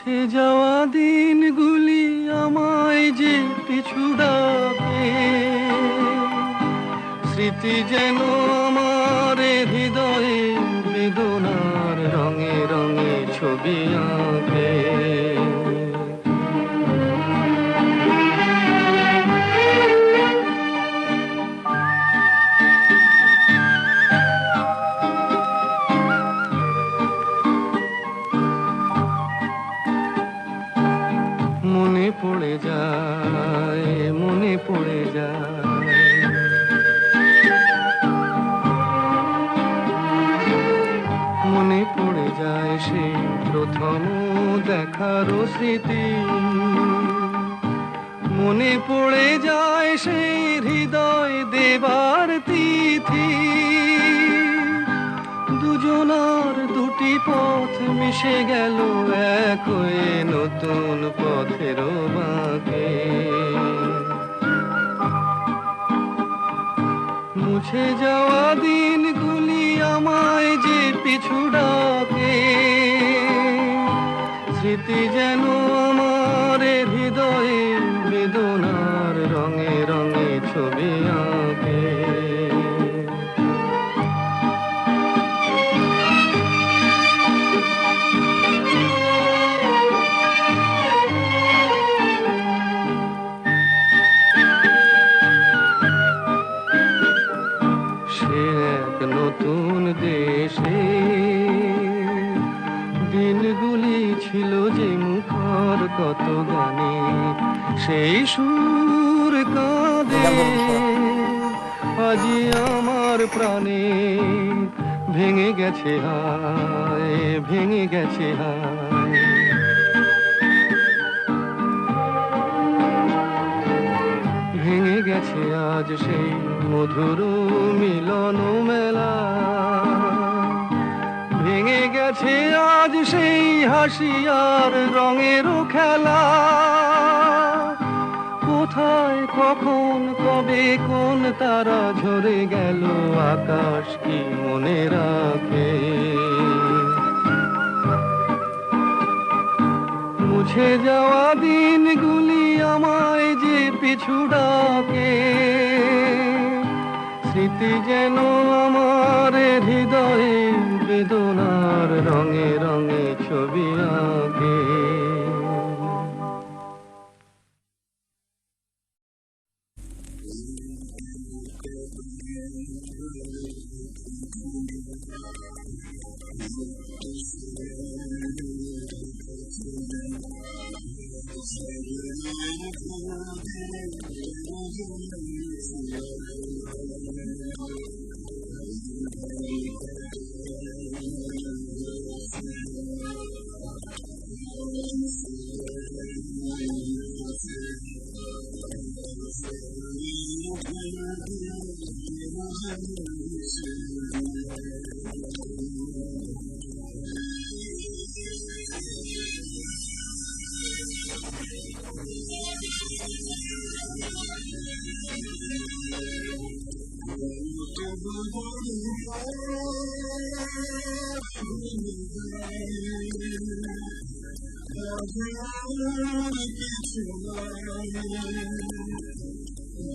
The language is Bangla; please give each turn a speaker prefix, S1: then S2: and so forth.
S1: মুছে যাওয়া দিনগুলি আমায় যে পিছু ডাকে, স্মৃতি যেন আমার হৃদয়ে বেদনার রঙে রঙে ছবি আঁকে। মনে পড়ে যায়, মনে পড়ে যায়, মনে পড়ে যায় সেই প্রথম দেখার স্মৃতি। মনে পড়ে যায় সেই হৃদয় দেবার তিথি। দুজনার দুটি পথ মিশে গেল এক হয়ে নতুন পথের বাঁকে। মুছে যাওয়া দিনগুলি আমায় যে পিছু ডাকে, স্মৃতি যেন আমার হৃদয়ে বেদনার রঙে রঙে ছবি আঁকে। নতুন দেশে দিনগুলি ছিল যে মুখর কত গানে, সেই সুর কাঁদে আজি আমার প্রাণে। ভেঙে গেছে হায়, ভেঙে গেছে হায়, ভেঙে গেছে আজ সেই মধুর মিলন মেলা। ভেঙে গেছে আজ সেই হাসি আর রঙের খেলা। কোথায় কখন কবে কোন তারা ঝরে গেল, আকাশ কি মনে রাখে। মুছে যাওয়া দিনগুলি আমায় যে পিছু ডাকে, স্মৃতি যেন আমার হৃদয়ে বেদনার রঙে রঙে ছবি আঁকে।